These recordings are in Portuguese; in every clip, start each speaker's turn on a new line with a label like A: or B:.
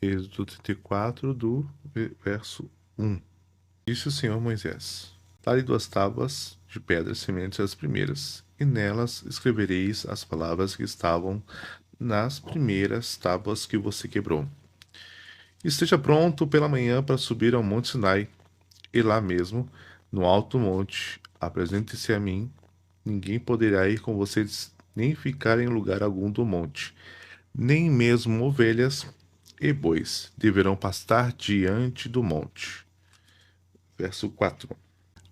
A: Êxodo 34, do verso 1. Disse o Senhor a Moisés: Tare 2 tábuas de pedra semelhantes às primeiras, e nelas escrevereis as palavras que estavam nas primeiras tábuas que você quebrou. Esteja pronto pela manhã para subir ao monte Sinai, e lá mesmo, no alto monte, apresente-se a mim. Ninguém poderá ir com vocês, nem ficar em lugar algum do monte. Nem mesmo ovelhas e bois deverão pastar diante do monte. Verso 4.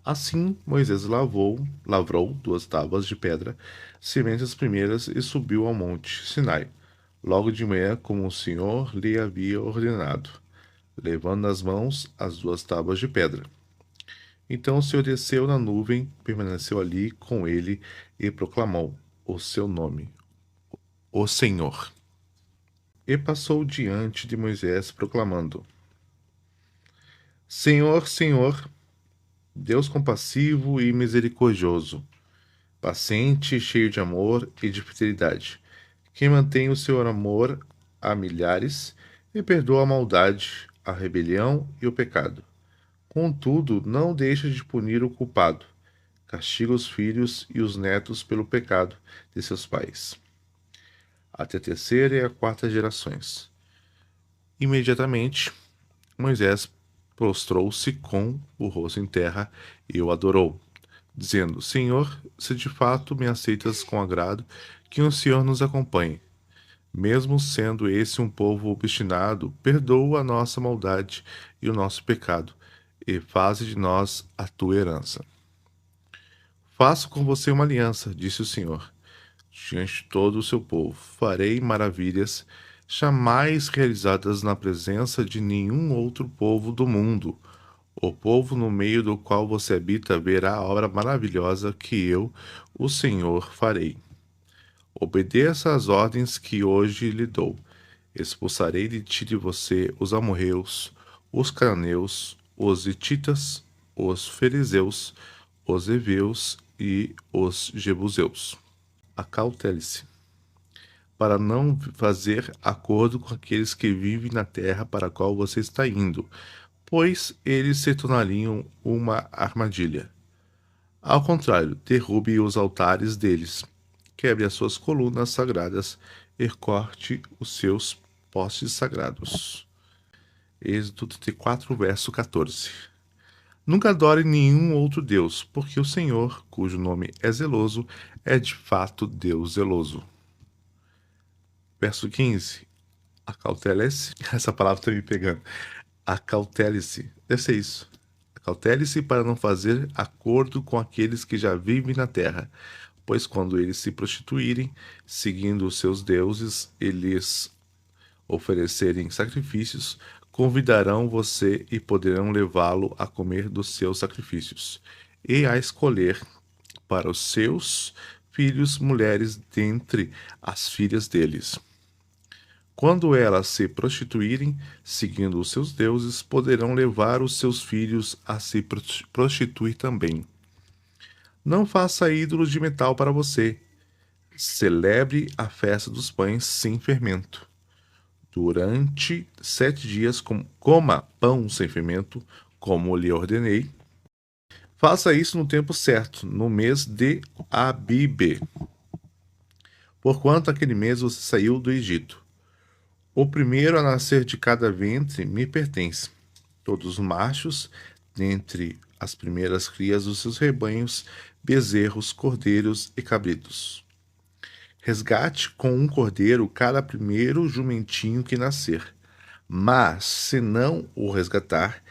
A: Assim Moisés lavrou 2 tábuas de pedra, semelhantes às primeiras, e subiu ao monte Sinai, logo de manhã, como o Senhor lhe havia ordenado, levando nas mãos as 2 tábuas de pedra. Então o Senhor desceu na nuvem, permaneceu ali com ele e proclamou o seu nome, o Senhor. E passou diante de Moisés, proclamando: Senhor, Senhor, Deus compassivo e misericordioso, paciente e cheio de amor e de fidelidade, que mantém o seu amor a milhares e perdoa a maldade, a rebelião e o pecado. Contudo, não deixa de punir o culpado, castiga os filhos e os netos pelo pecado de seus pais, até a terceira e a quarta gerações. Imediatamente, Moisés prostrou-se com o rosto em terra e o adorou, dizendo: Senhor, se de fato me aceitas com agrado, que o Senhor nos acompanhe. Mesmo sendo esse um povo obstinado, perdoa a nossa maldade e o nosso pecado, e faze de nós a tua herança. Faço com você uma aliança, disse o Senhor. Diante de todo o seu povo, farei maravilhas jamais realizadas na presença de nenhum outro povo do mundo. O povo no meio do qual você habita verá a obra maravilhosa que eu, o Senhor, farei. Obedeça às ordens que hoje lhe dou. Expulsarei de ti de você os amorreus, os cananeus, os hititas, os fariseus, os heveus e os jebuseus. Acautele-se, para não fazer acordo com aqueles que vivem na terra para a qual você está indo, pois eles se tornariam uma armadilha. Ao contrário, derrube os altares deles, quebre as suas colunas sagradas e corte os seus postes sagrados. Êxodo 34, verso 14. Nunca adore nenhum outro Deus, porque o Senhor, cujo nome é zeloso, é de fato Deus zeloso. Verso 15. Acautele-se. Essa palavra está me pegando. Acautele-se. Deve ser isso. Acautele-se para não fazer acordo com aqueles que já vivem na terra, pois quando eles se prostituírem, seguindo os seus deuses, eles oferecerem sacrifícios, convidarão você e poderão levá-lo a comer dos seus sacrifícios, e a escolher para os seus filhos mulheres dentre as filhas deles. Quando elas se prostituírem, seguindo os seus deuses, poderão levar os seus filhos a se prostituir também. Não faça ídolos de metal para você. Celebre a festa dos pães sem fermento. Durante 7 dias, coma pão sem fermento, como lhe ordenei. Faça isso no tempo certo, no mês de Abibe, porquanto aquele mês você saiu do Egito. O primeiro a nascer de cada ventre me pertence. Todos os machos, dentre as primeiras crias dos seus rebanhos, bezerros, cordeiros e cabritos. Resgate com um cordeiro cada primeiro jumentinho que nascer. Mas, se não o resgatar,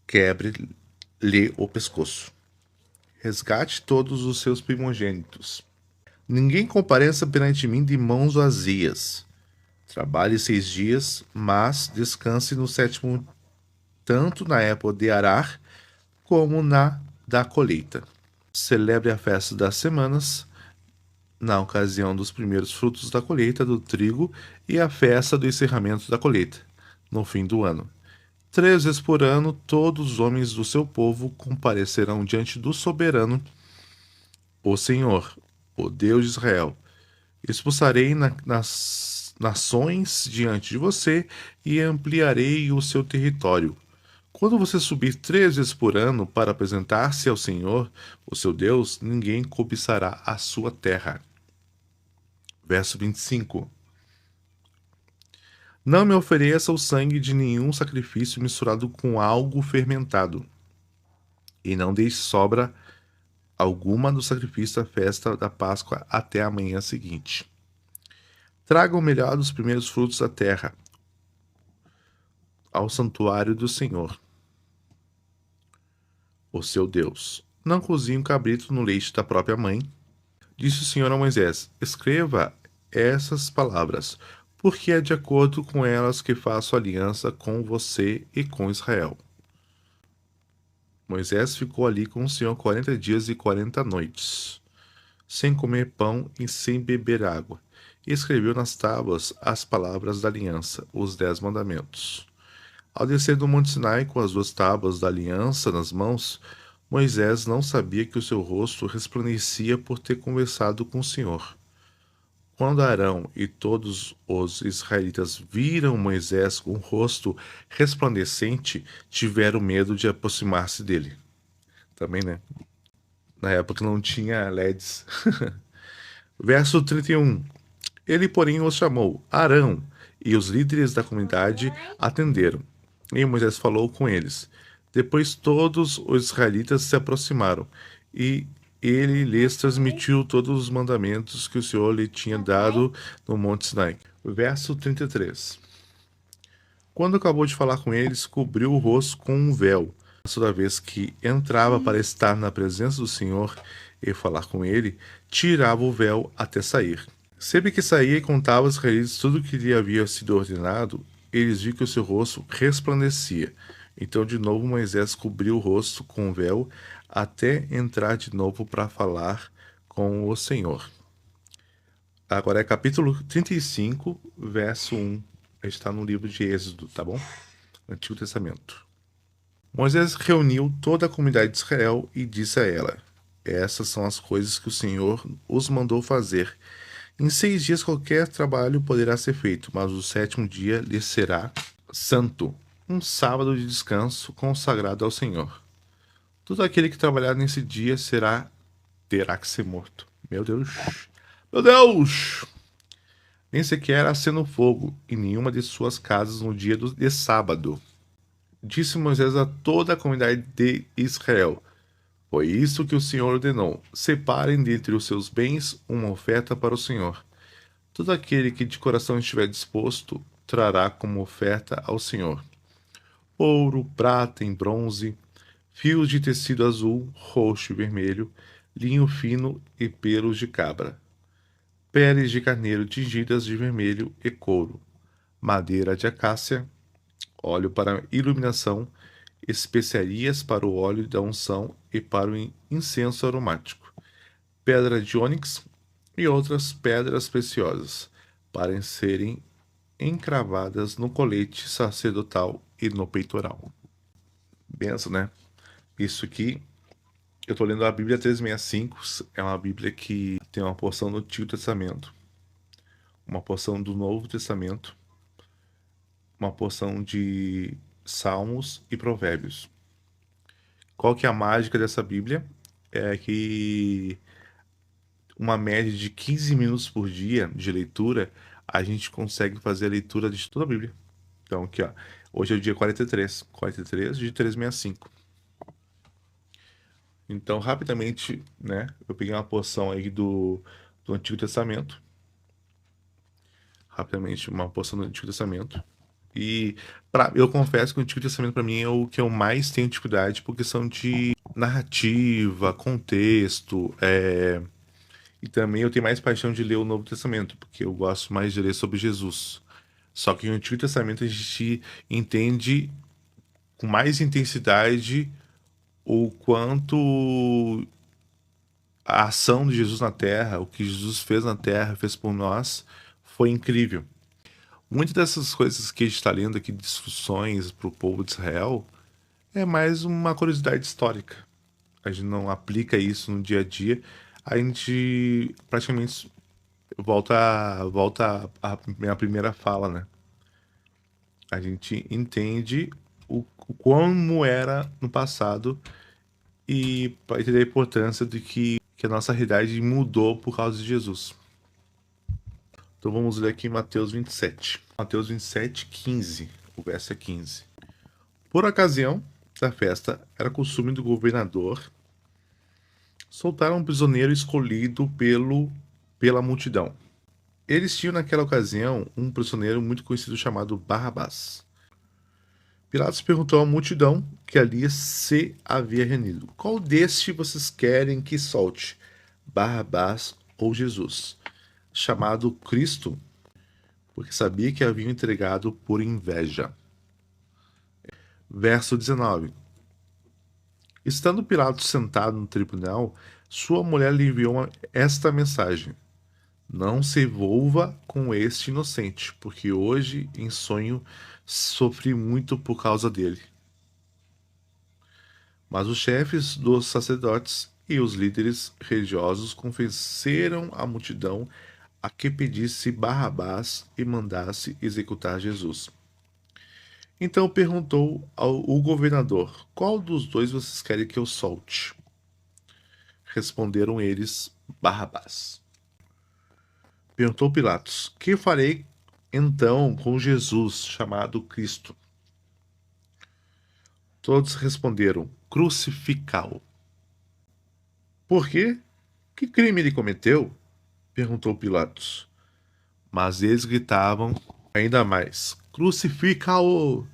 A: quebre-lhe o pescoço. Resgate todos os seus primogênitos. Ninguém compareça perante mim de mãos vazias. Trabalhe 6 dias, mas descanse no 7º, tanto na época de arar, como na da colheita. Celebre a festa das semanas, na ocasião dos primeiros frutos da colheita do trigo, e a festa do encerramento da colheita, no fim do ano. 3 vezes por ano, todos os homens do seu povo comparecerão diante do soberano, o Senhor, o Deus de Israel. Expulsarei nações diante de você e ampliarei o seu território. Quando você subir 3 vezes por ano para apresentar-se ao Senhor, o seu Deus, ninguém cobiçará a sua terra. Verso 25. Não me ofereça o sangue de nenhum sacrifício misturado com algo fermentado, e não deixe sobra alguma do sacrifício da festa da Páscoa até a manhã seguinte. Traga o melhor dos primeiros frutos da terra ao santuário do Senhor, o seu Deus. Não cozinhe um cabrito no leite da própria mãe. Disse o Senhor a Moisés: escreva essas palavras, porque é de acordo com elas que faço aliança com você e com Israel. Moisés ficou ali com o Senhor 40 dias e 40 noites, sem comer pão e sem beber água, e escreveu nas tábuas as palavras da aliança, os 10 mandamentos. Ao descer do Monte Sinai com as 2 tábuas da aliança nas mãos, Moisés não sabia que o seu rosto resplandecia por ter conversado com o Senhor. Quando Arão e todos os israelitas viram Moisés com o rosto resplandecente, tiveram medo de aproximar-se dele. Também, né? Na época não tinha LEDs. Verso 31. Ele, porém, os chamou, Arão, e os líderes da comunidade atenderam. E Moisés falou com eles. Depois todos os israelitas se aproximaram, e ele lhes transmitiu todos os mandamentos que o Senhor lhe tinha dado no Monte Sinai. Verso 33. Quando acabou de falar com eles, cobriu o rosto com um véu. Toda vez que entrava para estar na presença do Senhor e falar com ele, tirava o véu até sair. Sempre que saía e contava aos israelitas tudo o que lhe havia sido ordenado, eles viram que o seu rosto resplandecia. Então, de novo, Moisés cobriu o rosto com o véu até entrar de novo para falar com o Senhor. Agora é capítulo 35, verso 1. Está no livro de Êxodo, tá bom? Antigo Testamento. Moisés reuniu toda a comunidade de Israel e disse a ela: essas são as coisas que o Senhor os mandou fazer. Em 6 dias qualquer trabalho poderá ser feito, mas o 7º dia lhe será santo, um sábado de descanso consagrado ao Senhor. Todo aquele que trabalhar nesse dia terá que ser morto. Meu Deus! Meu Deus! Nem sequer acenda fogo em nenhuma de suas casas no dia de sábado. Disse Moisés a toda a comunidade de Israel: foi isso que o Senhor ordenou. Separem dentre os seus bens uma oferta para o Senhor. Todo aquele que de coração estiver disposto trará como oferta ao Senhor ouro, prata em bronze, fios de tecido azul, roxo e vermelho, linho fino e pelos de cabra, peles de carneiro tingidas de vermelho e couro, madeira de acácia, óleo para iluminação, especiarias para o óleo da unção e para o incenso aromático, pedra de ônix e outras pedras preciosas, para serem encravadas no colete sacerdotal e no peitoral. Benção, né? Isso aqui, eu tô lendo a Bíblia 365, é uma Bíblia que tem uma porção do Antigo Testamento, uma porção do Novo Testamento, uma porção de Salmos e Provérbios. Qual que é a mágica dessa Bíblia? É que uma média de 15 minutos por dia de leitura, a gente consegue fazer a leitura de toda a Bíblia. Então, aqui, ó. Hoje é o dia 43. 43 de 365. Então, rapidamente, né? Eu peguei uma porção aí do Antigo Testamento. Rapidamente, uma porção do Antigo Testamento. E eu confesso que o Antigo Testamento para mim é o que eu mais tenho dificuldade por questão de narrativa, contexto, e também eu tenho mais paixão de ler o Novo Testamento, porque eu gosto mais de ler sobre Jesus. Só que no Antigo Testamento a gente entende com mais intensidade o quanto a ação de Jesus na Terra, o que Jesus fez na Terra, fez por nós, foi incrível. Muitas dessas coisas que a gente está lendo aqui, de instruções para o povo de Israel, é mais uma curiosidade histórica. A gente não aplica isso no dia a dia. A gente praticamente Volta a minha primeira fala, né? A gente entende o como era no passado e para entender a importância de que a nossa realidade mudou por causa de Jesus. Então vamos ler aqui Mateus 27. Mateus 27, 15. O verso é 15. Por ocasião da festa, era costume do governador soltar um prisioneiro escolhido pela multidão. Eles tinham naquela ocasião um prisioneiro muito conhecido chamado Barrabás. Pilatos perguntou à multidão que ali se havia reunido: Qual deste vocês querem que solte, Barrabás ou Jesus? Chamado Cristo, porque sabia que haviam entregado por inveja. Verso 19. Estando Pilatos sentado no tribunal, sua mulher lhe enviou esta mensagem: Não se envolva com este inocente, porque hoje, em sonho, sofri muito por causa dele. Mas os chefes dos sacerdotes e os líderes religiosos convenceram a multidão a que pedisse Barrabás e mandasse executar Jesus. Então perguntou ao governador: Qual dos dois vocês querem que eu solte? Responderam eles: Barrabás. Perguntou Pilatos: Que farei então com Jesus, chamado Cristo? Todos responderam: Crucificá-lo. Por quê? Que crime ele cometeu? Perguntou Pilatos. Mas eles gritavam ainda mais: Crucifica-o!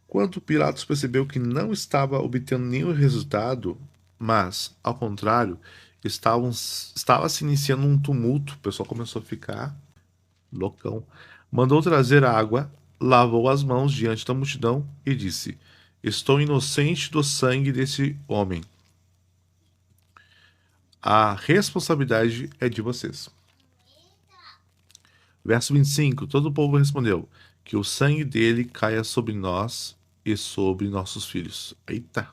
A: Quando Pilatos percebeu que não estava obtendo nenhum resultado, mas, ao contrário, estava se iniciando um tumulto, o pessoal começou a ficar loucão, mandou trazer água, lavou as mãos diante da multidão e disse: Estou inocente do sangue desse homem. A responsabilidade é de vocês. Verso 25: Todo o povo respondeu: Que o sangue dele caia sobre nós e sobre nossos filhos. Eita!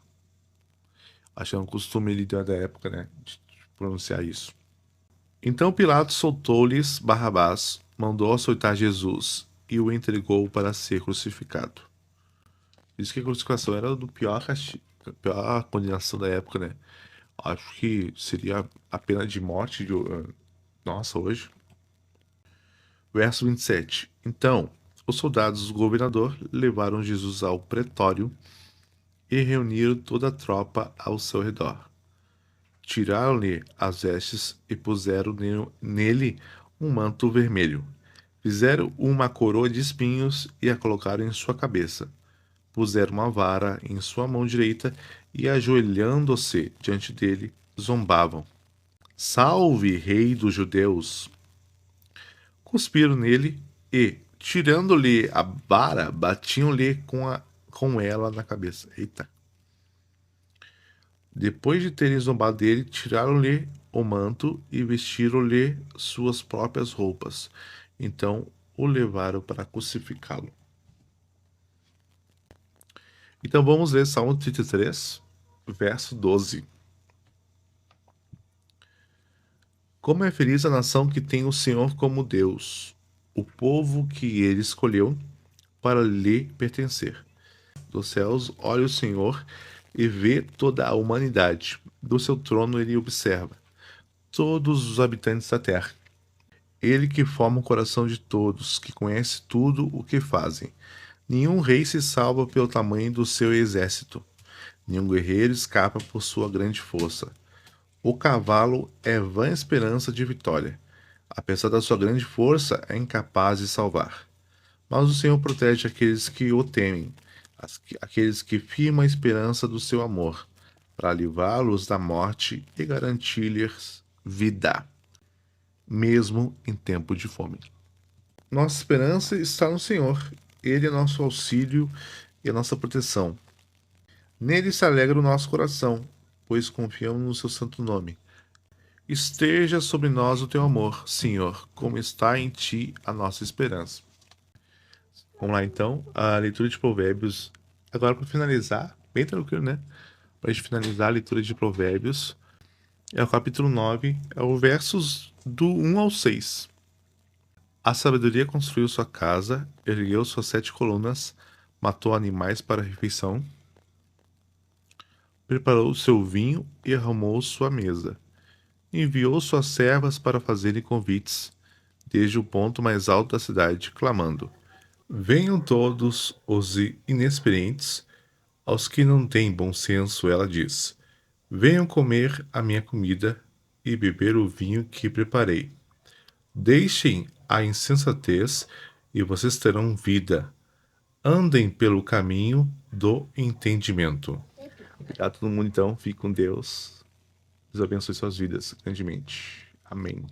A: Acho que é um costume ali da época, né? De pronunciar isso. Então Pilatos soltou-lhes Barrabás, mandou açoitar Jesus e o entregou para ser crucificado. Diz que a crucificação era do pior castigo, a pior condenação da época, né? Acho que seria a pena de morte de. Nossa, hoje. Verso 27. Então, os soldados do governador levaram Jesus ao pretório e reuniram toda a tropa ao seu redor. Tiraram-lhe as vestes e puseram nele um manto vermelho. Fizeram uma coroa de espinhos e a colocaram em sua cabeça. Puseram uma vara em sua mão direita e, ajoelhando-se diante dele, zombavam: Salve, Rei dos Judeus! Cuspiram nele e, tirando-lhe a vara, batiam-lhe com ela na cabeça. Eita! Depois de terem zombado dele, tiraram-lhe o manto e vestiram-lhe suas próprias roupas. Então o levaram para crucificá-lo. Então vamos ler Salmo 33, verso 12. Como é feliz a nação que tem o Senhor como Deus, o povo que ele escolheu para lhe pertencer. Dos céus olha o Senhor e vê toda a humanidade. Do seu trono ele observa todos os habitantes da terra. Ele que forma o coração de todos, que conhece tudo o que fazem. Nenhum rei se salva pelo tamanho do seu exército. Nenhum guerreiro escapa por sua grande força. O cavalo é vã esperança de vitória. Apesar da sua grande força, é incapaz de salvar. Mas o Senhor protege aqueles que o temem, aqueles que firmam a esperança do seu amor, para livrá-los da morte e garantir-lhes vida, mesmo em tempo de fome. Nossa esperança está no Senhor. Ele é nosso auxílio e a nossa proteção. Nele se alegra o nosso coração, pois confiamos no seu santo nome. Esteja sobre nós o teu amor, Senhor, como está em ti a nossa esperança. Vamos lá então, a leitura de Provérbios. Agora para finalizar, bem tranquilo, né? Para a gente finalizar a leitura de Provérbios, é o capítulo 9, é o versos do 1 ao 6. A sabedoria construiu sua casa, ergueu suas 7 colunas, matou animais para a refeição, preparou seu vinho e arrumou sua mesa. Enviou suas servas para fazerem convites, desde o ponto mais alto da cidade, clamando: Venham todos os inexperientes, aos que não têm bom senso, ela diz: Venham comer a minha comida e beber o vinho que preparei. Deixem a insensatez e vocês terão vida. Andem pelo caminho do entendimento. Obrigado a todo mundo, então. Fique com Deus. Deus abençoe suas vidas grandemente. Amém.